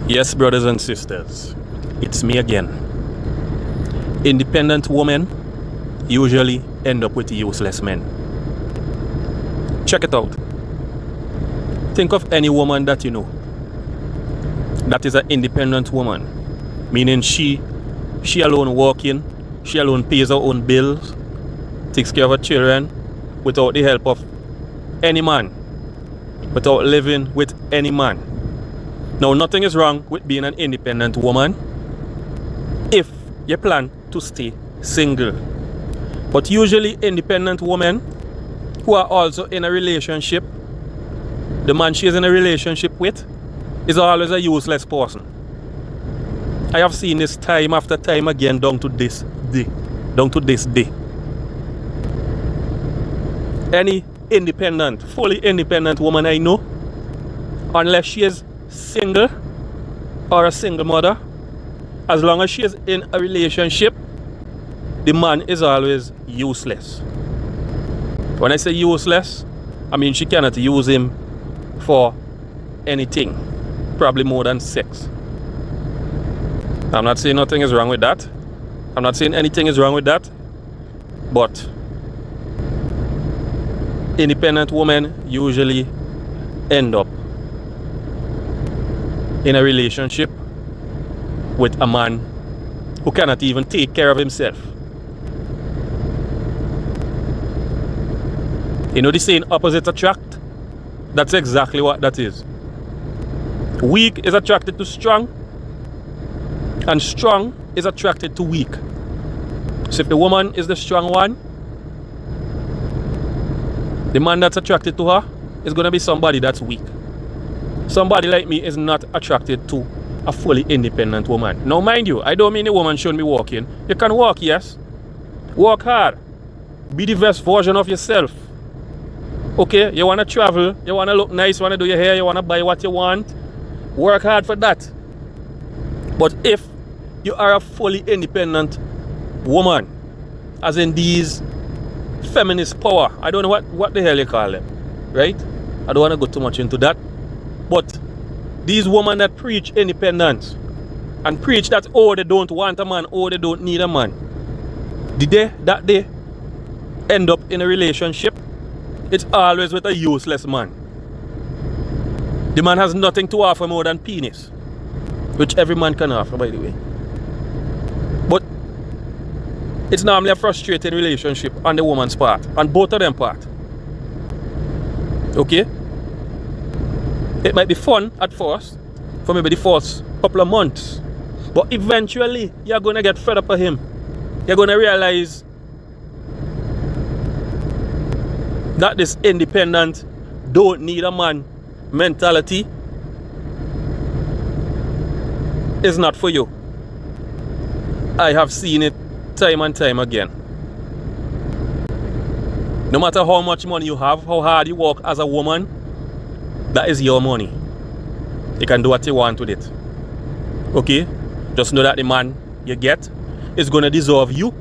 Yes, brothers and sisters, it's me again. Independent women usually end up with useless men. Check it out. Think of any woman that you know that is an independent woman, meaning she alone working, she alone pays her own bills, takes care of her children without the help of any man, without living with any man. Now, nothing is wrong with being an independent woman if you plan to stay single. But usually independent women who are also in a relationship, the man she is in a relationship with is always a useless person. I have seen this time after time again down to this day. Any independent, fully independent woman I know, unless she is single or a single mother, as long as she is in a relationship, the man is always useless. When I say useless, I mean she cannot use him for anything, probably more than sex. I'm not saying nothing is wrong with that. I'm not saying anything is wrong with that. But independent women usually end up in a relationship with a man who cannot even take care of himself. You know the saying opposites attract? That's exactly what that is. Weak is attracted to strong, and strong is attracted to weak. So if the woman is the strong one, the man that's attracted to her is going to be somebody that's weak. Somebody like me is not attracted to a fully independent woman. Now mind you, I don't mean the woman shouldn't be walking. You can walk, yes. Work hard. Be the best version of yourself. Okay, you want to travel, you want to look nice, you want to do your hair, you want to buy what you want. Work hard for that. But if you are a fully independent woman, as in these feminist power, I don't know what the hell you call them, right? I don't want to go too much into that. But these women that preach independence and preach that, oh, they don't want a man, oh, they don't need a man, the day that they end up in a relationship, it's always with a useless man. The man has nothing to offer more than penis, which every man can offer, by the way. But it's normally a frustrating relationship on the woman's part, on both of them part. Okay? It might be fun at first, for maybe the first couple of months, but eventually you're going to get fed up of him. You're going to realize that this independent, don't need a man mentality is not for you. I have seen it time and time again. No matter how much money you have, how hard you work as a woman, that is your money. You can do what you want with it. Okay? Just know that the man you get is going to deserve you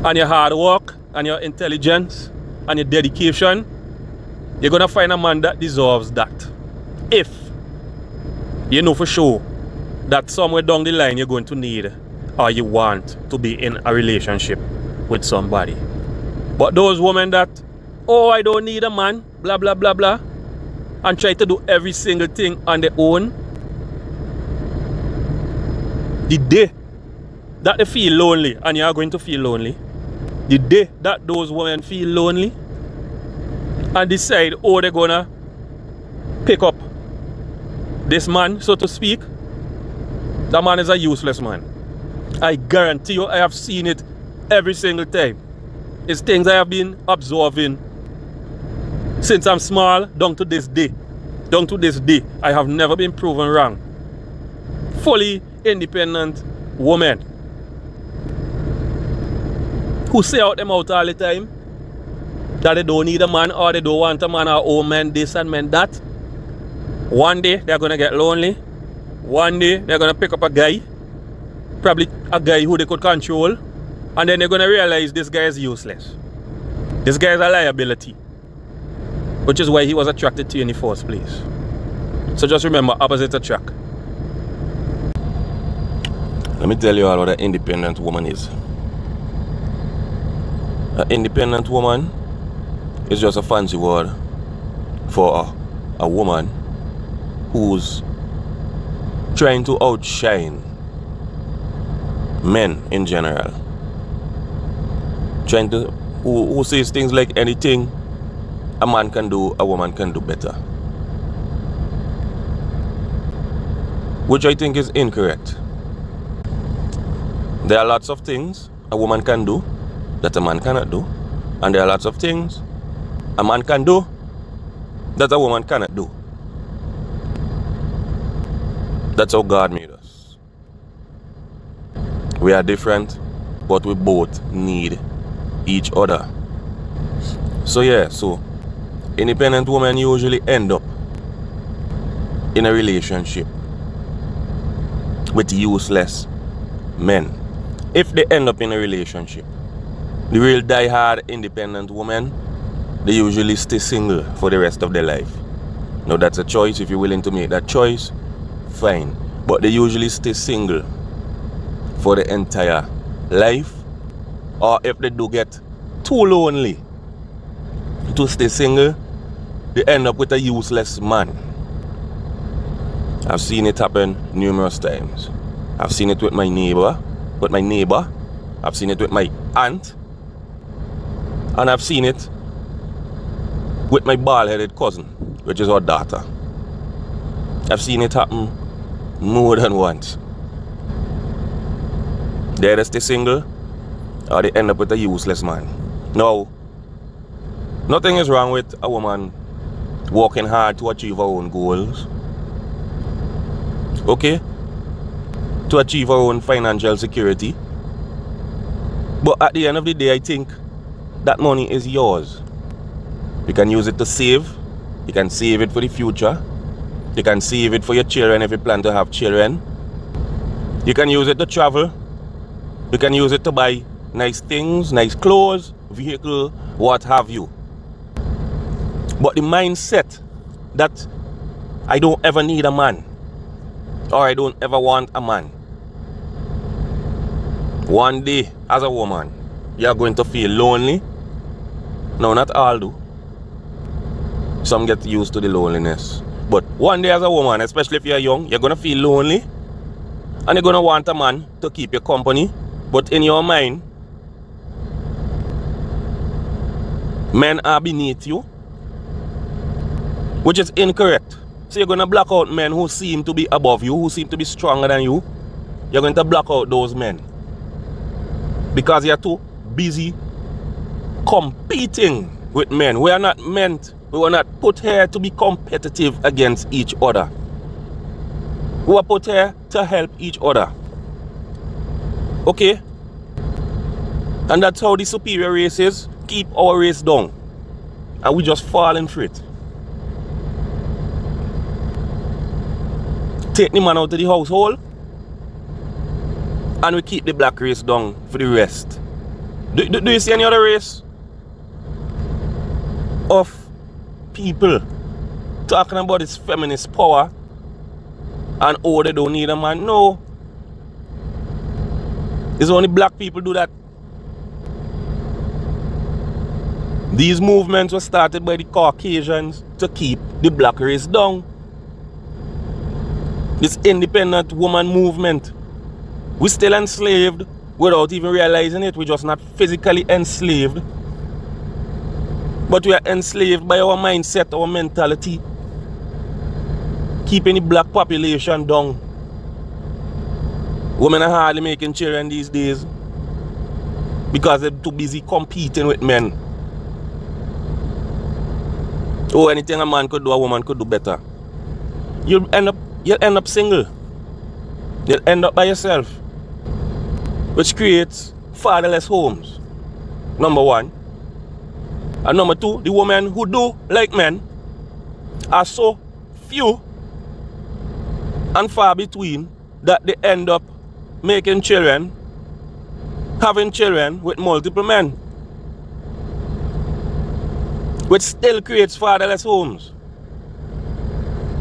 and your hard work and your intelligence and your dedication. You're going to find a man that deserves that. If you know for sure that somewhere down the line you're going to need or you want to be in a relationship with somebody. But those women that, oh, I don't need a man, blah, blah, blah, blah, and try to do every single thing on their own, the day that they feel lonely, and you are going to feel lonely, the day that those women feel lonely and decide, oh, they're gonna pick up this man, so to speak, that man is a useless man. I guarantee you, I have seen it every single time. It's things I have been observing since I'm small down to this day. Down to this day, I have never been proven wrong. Fully independent women who say out them out all the time that they don't need a man or they don't want a man or oh men this and men that. One day they're gonna get lonely. One day they're gonna pick up a guy, probably a guy who they could control, and then they're gonna realize this guy is useless. This guy is a liability, which is why he was attracted to you in the first place. So just remember, opposites attract. Let me tell you all what an independent woman is. An independent woman is just a fancy word for a woman who's trying to outshine men in general. Who says things like anything a man can do, a woman can do better. Which I think is incorrect. There are lots of things a woman can do that a man cannot do. And there are lots of things a man can do that a woman cannot do. That's how God made us. We are different, but we both need each other. So independent women usually end up in a relationship with useless men. If they end up in a relationship, the real die-hard independent women, they usually stay single for the rest of their life. Now that's a choice. If you're willing to make that choice, fine. But they usually stay single for the entire life. Or if they do get too lonely to stay single, they end up with a useless man. I've seen it happen numerous times. I've seen it with my neighbor. I've seen it with my aunt. And I've seen it with my bald-headed cousin, which is our daughter. I've seen it happen more than once. They either stay single or they end up with a useless man. Now, nothing is wrong with a woman working hard to achieve her own goals. Okay? To achieve her own financial security. But at the end of the day, I think that money is yours. You can use it to save. You can save it for the future. You can save it for your children if you plan to have children. You can use it to travel. You can use it to buy nice things, nice clothes, vehicle, what have you. But the mindset that I don't ever need a man, or I don't ever want a man. One day, as a woman, you're going to feel lonely. No, not all do. Some get used to the loneliness. But one day as a woman, especially if you're young, you're going to feel lonely. And you're going to want a man to keep you company. But in your mind, men are beneath you. Which is incorrect. So you're going to block out men who seem to be above you, who seem to be stronger than you. You're going to block out those men. Because you're too busy competing with men. We were not put here to be competitive against each other. We were put here to help each other. Okay? And that's how the superior races keep our race down. And we just falling for it. Take the man out of the household and we keep the black race down for the rest. Do you see any other race of people talking about this feminist power and oh, they don't need a man? No. It's only black people do that. These movements were started by the Caucasians to keep the black race down. This independent woman movement. We're still enslaved without even realizing it. We're just not physically enslaved. But we are enslaved by our mindset, our mentality. Keeping the black population down. Women are hardly making children these days. Because they're too busy competing with men. Oh, anything a man could do, a woman could do better. You'll end up single. You'll end up by yourself. Which creates fatherless homes. Number one. And number two, the women who do like men are so few and far between that they end up making children, having children with multiple men. Which still creates fatherless homes.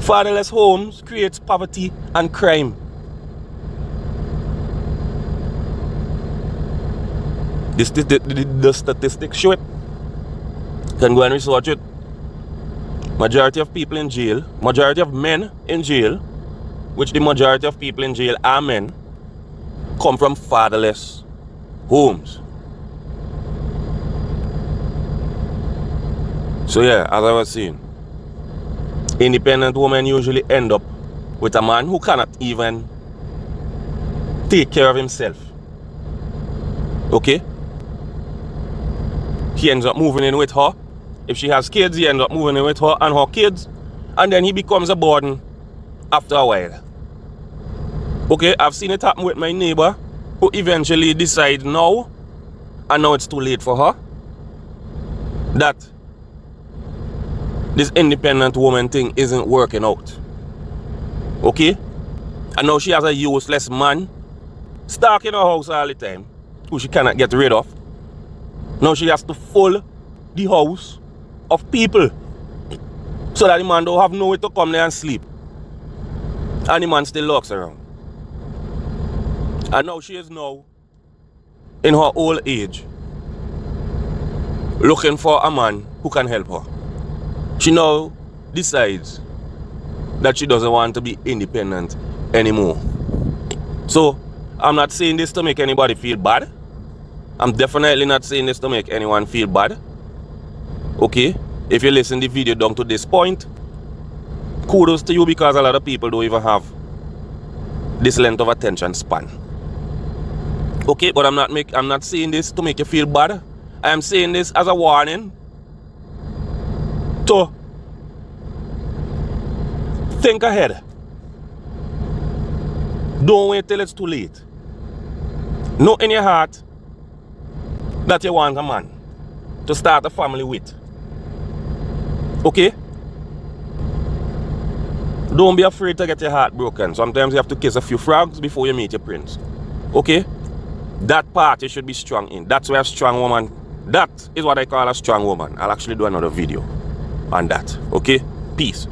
Fatherless homes creates poverty and crime. The statistics show it. You can go and research it. Majority of people in jail, majority of men in jail, which the majority of people in jail are men, come from fatherless homes. So yeah, as I was saying, independent women usually end up with a man who cannot even take care of himself. Okay? He ends up moving in with her. If she has kids, he ends up moving in with her and her kids. And then he becomes a burden after a while. Okay, I've seen it happen with my neighbor who eventually decides now, and now it's too late for her, that this independent woman thing isn't working out. Okay? And now she has a useless man stuck in her house all the time, who she cannot get rid of. Now she has to fill the house of people so that the man don't have nowhere to come there and sleep. And the man still lurks around. And now she is now in her old age looking for a man who can help her. She now decides that she doesn't want to be independent anymore. So I'm not saying this to make anybody feel bad. I'm definitely not saying this to make anyone feel bad. Okay? If you listen to the video down to this point, kudos to you, because a lot of people don't even have this length of attention span. Okay, but I'm not saying this to make you feel bad. I am saying this as a warning to think ahead. Don't wait till it's too late. Know in your heart that you want a man to start a family with. Okay? Don't be afraid to get your heart broken. Sometimes you have to kiss a few frogs before you meet your prince. Okay? That part you should be strong in. That's where a strong woman, that is what I call a strong woman. I'll actually do another video on that. Okay? Peace.